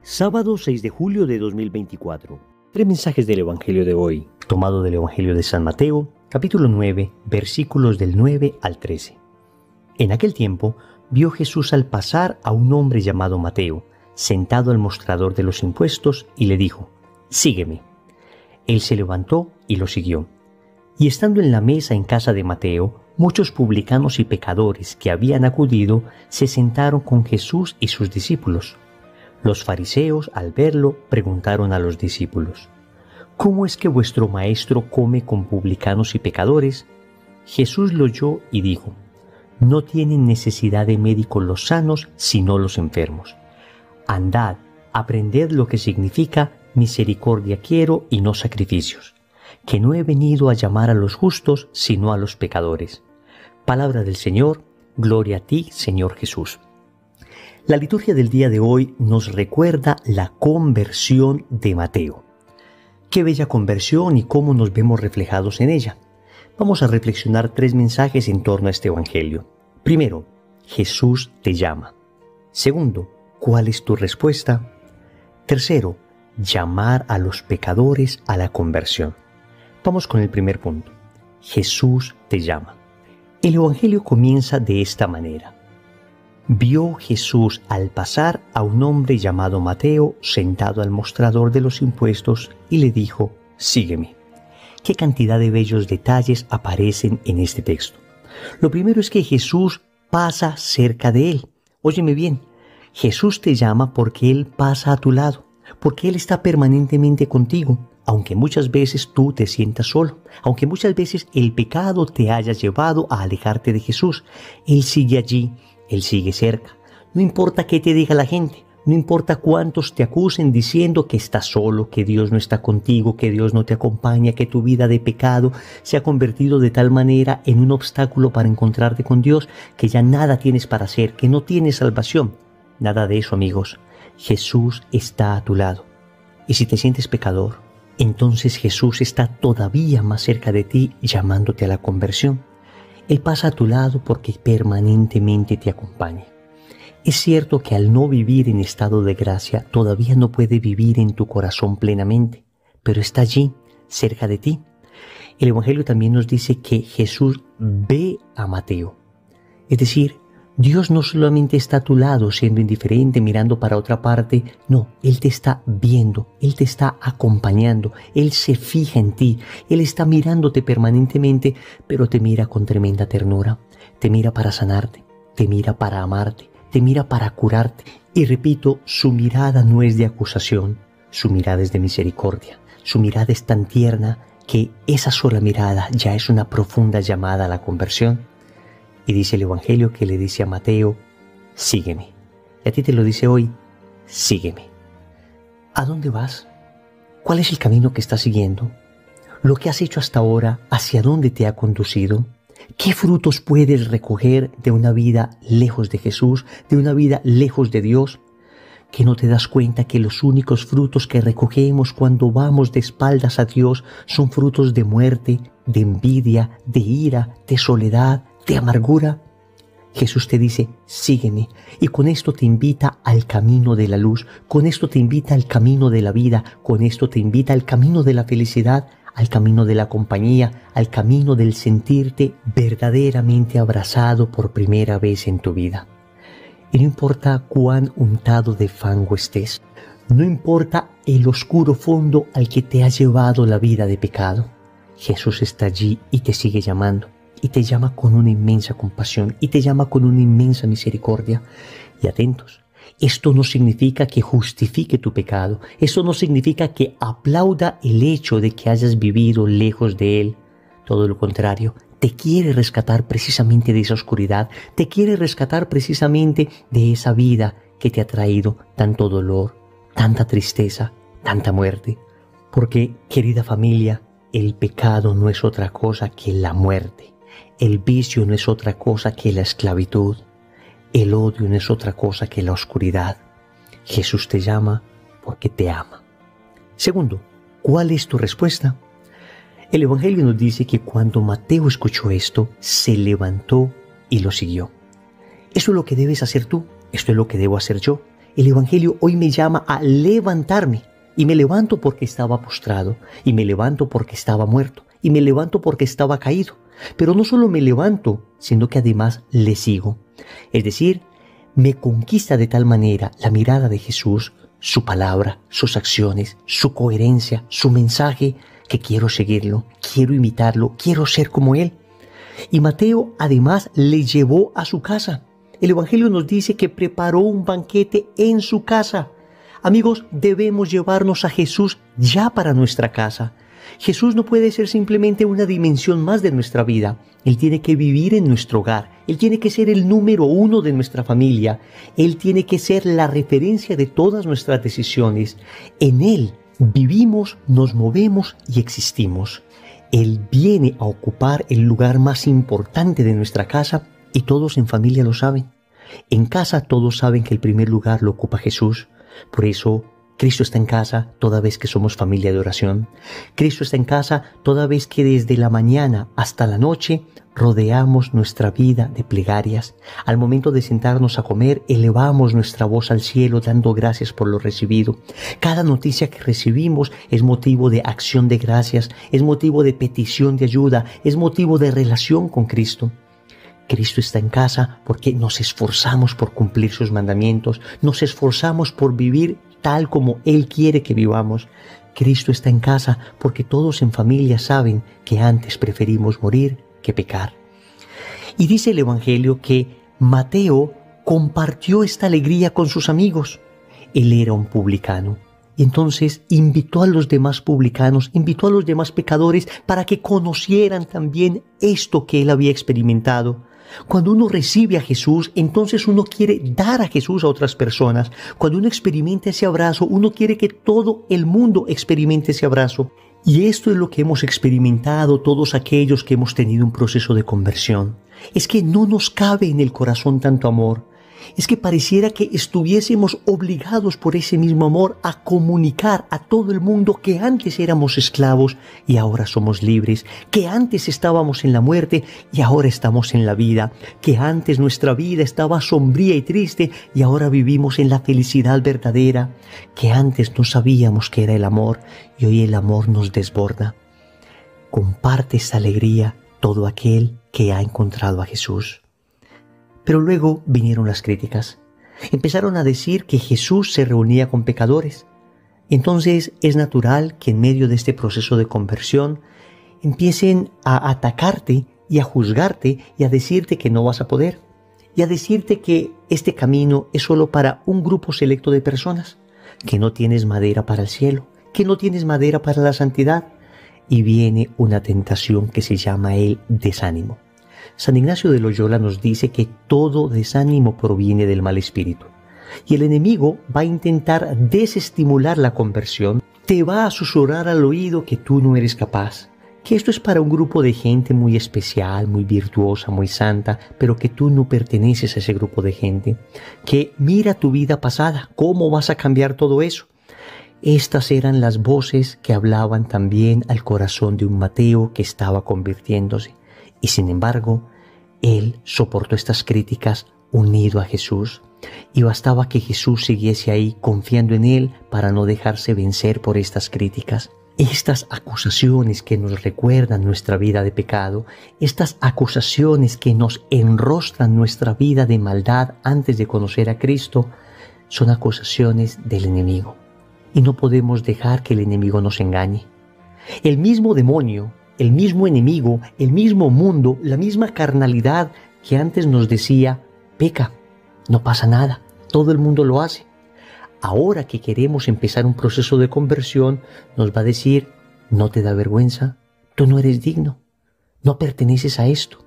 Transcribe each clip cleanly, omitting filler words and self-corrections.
Sábado 6 de julio de 2024. Tres mensajes del Evangelio de hoy, tomado del Evangelio de San Mateo, capítulo 9, versículos del 9 al 13. En aquel tiempo, vio Jesús al pasar a un hombre llamado Mateo, sentado al mostrador de los impuestos, y le dijo: «Sígueme». Él se levantó y lo siguió. Y estando en la mesa en casa de Mateo, muchos publicanos y pecadores que habían acudido se sentaron con Jesús y sus discípulos. Los fariseos, al verlo, preguntaron a los discípulos: «¿Cómo es que vuestro maestro come con publicanos y pecadores?». Jesús lo oyó y dijo: «No tienen necesidad de médicos los sanos, sino los enfermos. Andad, aprended lo que significa misericordia quiero y no sacrificios, que no he venido a llamar a los justos, sino a los pecadores». Palabra del Señor, gloria a ti, Señor Jesús. La liturgia del día de hoy nos recuerda la conversión de Mateo. Qué bella conversión y cómo nos vemos reflejados en ella. Vamos a reflexionar tres mensajes en torno a este evangelio. Primero, Jesús te llama. Segundo, ¿cuál es tu respuesta? Tercero, llamar a los pecadores a la conversión. Vamos con el primer punto. Jesús te llama. El evangelio comienza de esta manera. Vio Jesús al pasar a un hombre llamado Mateo sentado al mostrador de los impuestos y le dijo: «Sígueme». Qué cantidad de bellos detalles aparecen en este texto. Lo primero es que Jesús pasa cerca de él. Óyeme bien, Jesús te llama porque Él pasa a tu lado, porque Él está permanentemente contigo, aunque muchas veces tú te sientas solo, aunque muchas veces el pecado te haya llevado a alejarte de Jesús. Él sigue allí. Él sigue cerca. No importa qué te diga la gente, no importa cuántos te acusen diciendo que estás solo, que Dios no está contigo, que Dios no te acompaña, que tu vida de pecado se ha convertido de tal manera en un obstáculo para encontrarte con Dios, que ya nada tienes para hacer, que no tienes salvación. Nada de eso, amigos. Jesús está a tu lado. Y si te sientes pecador, entonces Jesús está todavía más cerca de ti, llamándote a la conversión. Él pasa a tu lado porque permanentemente te acompaña. Es cierto que al no vivir en estado de gracia, todavía no puede vivir en tu corazón plenamente, pero está allí, cerca de ti. El Evangelio también nos dice que Jesús ve a Mateo. Es decir, Dios no solamente está a tu lado siendo indiferente, mirando para otra parte. No, Él te está viendo, Él te está acompañando, Él se fija en ti, Él está mirándote permanentemente, pero te mira con tremenda ternura, te mira para sanarte, te mira para amarte, te mira para curarte. Y repito, su mirada no es de acusación, su mirada es de misericordia, su mirada es tan tierna que esa sola mirada ya es una profunda llamada a la conversión. Y dice el Evangelio que le dice a Mateo: «Sígueme». Y a ti te lo dice hoy: «Sígueme». ¿A dónde vas? ¿Cuál es el camino que estás siguiendo? ¿Lo que has hecho hasta ahora, hacia dónde te ha conducido? ¿Qué frutos puedes recoger de una vida lejos de Jesús, de una vida lejos de Dios? ¿Que no te das cuenta que los únicos frutos que recogemos cuando vamos de espaldas a Dios son frutos de muerte, de envidia, de ira, de soledad, de amargura? Jesús te dice: «Sígueme», y con esto te invita al camino de la luz, con esto te invita al camino de la vida, con esto te invita al camino de la felicidad, al camino de la compañía, al camino del sentirte verdaderamente abrazado por primera vez en tu vida. Y no importa cuán untado de fango estés, no importa el oscuro fondo al que te ha llevado la vida de pecado, Jesús está allí y te sigue llamando. Y te llama con una inmensa compasión, y te llama con una inmensa misericordia. Y atentos, esto no significa que justifique tu pecado, esto no significa que aplauda el hecho de que hayas vivido lejos de Él. Todo lo contrario, te quiere rescatar precisamente de esa oscuridad, te quiere rescatar precisamente de esa vida que te ha traído tanto dolor, tanta tristeza, tanta muerte. Porque, querida familia, el pecado no es otra cosa que la muerte. El vicio no es otra cosa que la esclavitud. El odio no es otra cosa que la oscuridad. Jesús te llama porque te ama. Segundo, ¿cuál es tu respuesta? El Evangelio nos dice que cuando Mateo escuchó esto, se levantó y lo siguió. Eso es lo que debes hacer tú, esto es lo que debo hacer yo. El Evangelio hoy me llama a levantarme. Y me levanto porque estaba postrado, y me levanto porque estaba muerto, y me levanto porque estaba caído. Pero no solo me levanto, sino que además le sigo. Es decir, me conquista de tal manera la mirada de Jesús, su palabra, sus acciones, su coherencia, su mensaje, que quiero seguirlo, quiero imitarlo, quiero ser como Él. Y Mateo además le llevó a su casa. El Evangelio nos dice que preparó un banquete en su casa. Amigos, debemos llevarnos a Jesús ya para nuestra casa. Jesús no puede ser simplemente una dimensión más de nuestra vida. Él tiene que vivir en nuestro hogar. Él tiene que ser el número uno de nuestra familia. Él tiene que ser la referencia de todas nuestras decisiones. En Él vivimos, nos movemos y existimos. Él viene a ocupar el lugar más importante de nuestra casa y todos en familia lo saben. En casa todos saben que el primer lugar lo ocupa Jesús. Por eso, Cristo está en casa toda vez que somos familia de oración. Cristo está en casa toda vez que desde la mañana hasta la noche rodeamos nuestra vida de plegarias. Al momento de sentarnos a comer, elevamos nuestra voz al cielo dando gracias por lo recibido. Cada noticia que recibimos es motivo de acción de gracias, es motivo de petición de ayuda, es motivo de relación con Cristo. Cristo está en casa porque nos esforzamos por cumplir sus mandamientos, nos esforzamos por vivir tal como Él quiere que vivamos. Cristo está en casa porque todos en familia saben que antes preferimos morir que pecar. Y dice el Evangelio que Mateo compartió esta alegría con sus amigos. Él era un publicano. Y entonces invitó a los demás publicanos, invitó a los demás pecadores para que conocieran también esto que él había experimentado. Cuando uno recibe a Jesús, entonces uno quiere dar a Jesús a otras personas. Cuando uno experimenta ese abrazo, uno quiere que todo el mundo experimente ese abrazo. Y esto es lo que hemos experimentado todos aquellos que hemos tenido un proceso de conversión. Es que no nos cabe en el corazón tanto amor. Es que pareciera que estuviésemos obligados por ese mismo amor a comunicar a todo el mundo que antes éramos esclavos y ahora somos libres, que antes estábamos en la muerte y ahora estamos en la vida, que antes nuestra vida estaba sombría y triste y ahora vivimos en la felicidad verdadera, que antes no sabíamos qué era el amor y hoy el amor nos desborda. Comparte esa alegría todo aquel que ha encontrado a Jesús. Pero luego vinieron las críticas. Empezaron a decir que Jesús se reunía con pecadores. Entonces es natural que en medio de este proceso de conversión empiecen a atacarte y a juzgarte y a decirte que no vas a poder. Y a decirte que este camino es solo para un grupo selecto de personas, que no tienes madera para el cielo, que no tienes madera para la santidad. Y viene una tentación que se llama el desánimo. San Ignacio de Loyola nos dice que todo desánimo proviene del mal espíritu. Y el enemigo va a intentar desestimular la conversión, te va a susurrar al oído que tú no eres capaz, que esto es para un grupo de gente muy especial, muy virtuosa, muy santa, pero que tú no perteneces a ese grupo de gente, que mira tu vida pasada, ¿cómo vas a cambiar todo eso? Estas eran las voces que hablaban también al corazón de un Mateo que estaba convirtiéndose. Y sin embargo, él soportó estas críticas unido a Jesús. Y bastaba que Jesús siguiese ahí confiando en Él para no dejarse vencer por estas críticas. Estas acusaciones que nos recuerdan nuestra vida de pecado, estas acusaciones que nos enrostran nuestra vida de maldad antes de conocer a Cristo, son acusaciones del enemigo. Y no podemos dejar que el enemigo nos engañe. El mismo demonio, el mismo enemigo, el mismo mundo, la misma carnalidad que antes nos decía, peca, no pasa nada, todo el mundo lo hace. Ahora que queremos empezar un proceso de conversión, nos va a decir, ¿no te da vergüenza? Tú no eres digno, no perteneces a esto.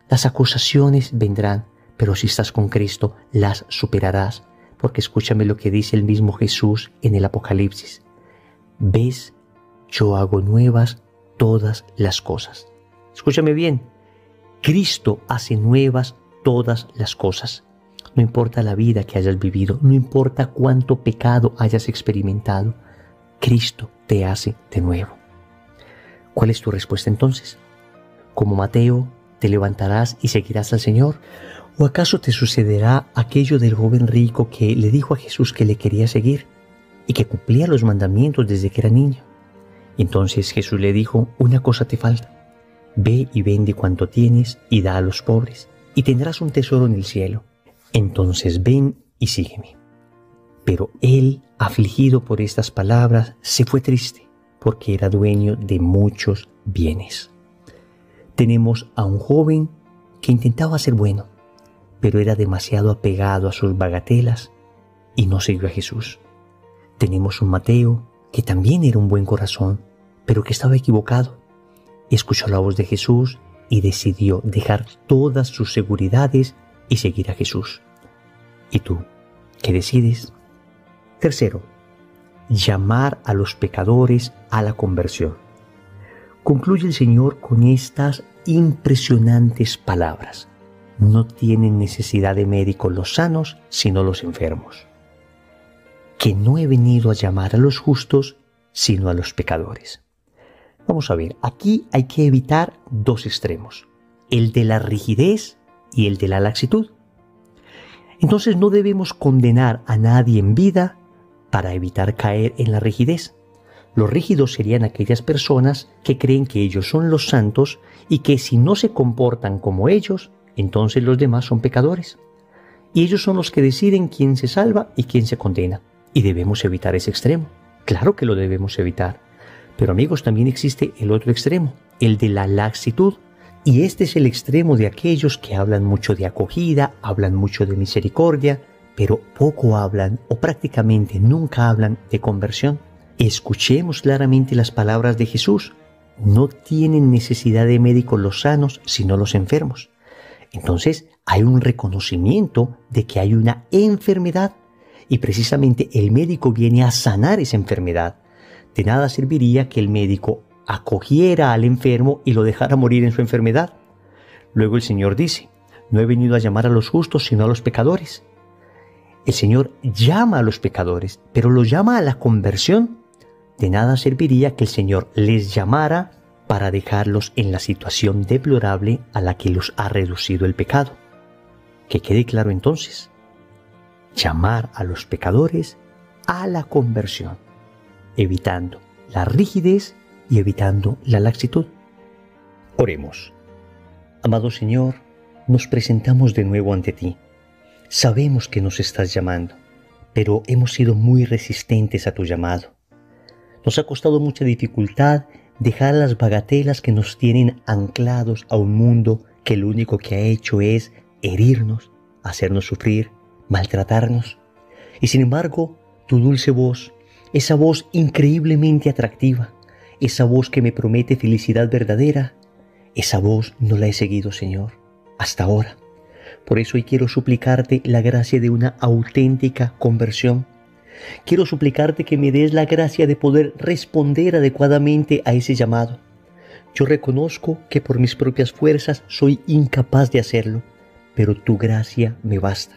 Las acusaciones vendrán, pero si estás con Cristo, las superarás. Porque escúchame lo que dice el mismo Jesús en el Apocalipsis. ¿Ves? Yo hago nuevas todas las cosas. Escúchame bien, Cristo hace nuevas todas las cosas. No importa la vida que hayas vivido, no importa cuánto pecado hayas experimentado, Cristo te hace de nuevo. ¿Cuál es tu respuesta entonces? Como Mateo, ¿te levantarás y seguirás al Señor? ¿O acaso te sucederá aquello del joven rico que le dijo a Jesús que le quería seguir y que cumplía los mandamientos desde que era niño? Entonces Jesús le dijo, una cosa te falta. Ve y vende cuanto tienes y da a los pobres, y tendrás un tesoro en el cielo. Entonces ven y sígueme. Pero él, afligido por estas palabras, se fue triste, porque era dueño de muchos bienes. Tenemos a un joven que intentaba ser bueno, pero era demasiado apegado a sus bagatelas y no siguió a Jesús. Tenemos un Mateo que también era un buen corazón, pero que estaba equivocado. Escuchó la voz de Jesús y decidió dejar todas sus seguridades y seguir a Jesús. ¿Y tú, qué decides? Tercero, llamar a los pecadores a la conversión. Concluye el Señor con estas impresionantes palabras. No tienen necesidad de médicos los sanos, sino los enfermos. Que no he venido a llamar a los justos, sino a los pecadores. Vamos a ver, aquí hay que evitar dos extremos, el de la rigidez y el de la laxitud. Entonces no debemos condenar a nadie en vida para evitar caer en la rigidez. Los rígidos serían aquellas personas que creen que ellos son los santos y que si no se comportan como ellos, entonces los demás son pecadores. Y ellos son los que deciden quién se salva y quién se condena. Y debemos evitar ese extremo. Claro que lo debemos evitar. Pero amigos, también existe el otro extremo, el de la laxitud. Y este es el extremo de aquellos que hablan mucho de acogida, hablan mucho de misericordia, pero poco hablan o prácticamente nunca hablan de conversión. Escuchemos claramente las palabras de Jesús. No tienen necesidad de médicos los sanos, sino los enfermos. Entonces hay un reconocimiento de que hay una enfermedad y precisamente el médico viene a sanar esa enfermedad. De nada serviría que el médico acogiera al enfermo y lo dejara morir en su enfermedad. Luego el Señor dice, no he venido a llamar a los justos sino a los pecadores. El Señor llama a los pecadores, pero los llama a la conversión. De nada serviría que el Señor les llamara para dejarlos en la situación deplorable a la que los ha reducido el pecado. Que quede claro entonces, llamar a los pecadores a la conversión, evitando la rigidez y evitando la laxitud. Oremos. Amado Señor, nos presentamos de nuevo ante ti. Sabemos que nos estás llamando, pero hemos sido muy resistentes a tu llamado. Nos ha costado mucha dificultad dejar las bagatelas que nos tienen anclados a un mundo que lo único que ha hecho es herirnos, hacernos sufrir, maltratarnos. Y sin embargo, tu dulce voz, esa voz increíblemente atractiva, esa voz que me promete felicidad verdadera, esa voz no la he seguido, Señor, hasta ahora. Por eso hoy quiero suplicarte la gracia de una auténtica conversión. Quiero suplicarte que me des la gracia de poder responder adecuadamente a ese llamado. Yo reconozco que por mis propias fuerzas soy incapaz de hacerlo, pero tu gracia me basta.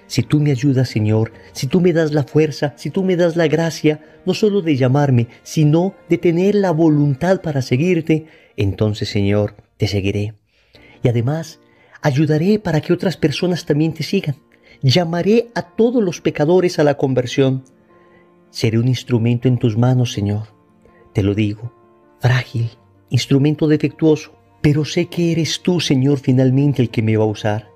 Si tú me ayudas, Señor, si tú me das la fuerza, si tú me das la gracia, no solo de llamarme, sino de tener la voluntad para seguirte, entonces, Señor, te seguiré. Y además, ayudaré para que otras personas también te sigan. Llamaré a todos los pecadores a la conversión. Seré un instrumento en tus manos, Señor. Te lo digo, frágil, instrumento defectuoso, pero sé que eres tú, Señor, finalmente el que me va a usar.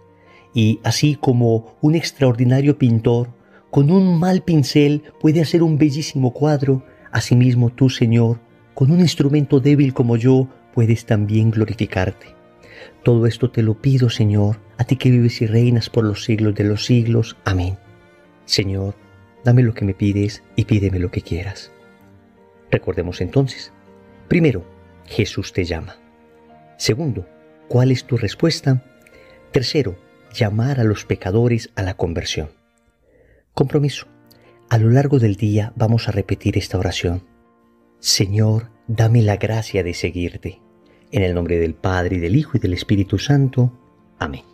Y así como un extraordinario pintor, con un mal pincel puede hacer un bellísimo cuadro, asimismo tú, Señor, con un instrumento débil como yo, puedes también glorificarte. Todo esto te lo pido, Señor, a ti que vives y reinas por los siglos de los siglos. Amén. Señor, dame lo que me pides y pídeme lo que quieras. Recordemos entonces. Primero, Jesús te llama. Segundo, ¿cuál es tu respuesta? Tercero, llamar a los pecadores a la conversión. Compromiso. A lo largo del día vamos a repetir esta oración. Señor, dame la gracia de seguirte. En el nombre del Padre, y del Hijo, y del Espíritu Santo. Amén.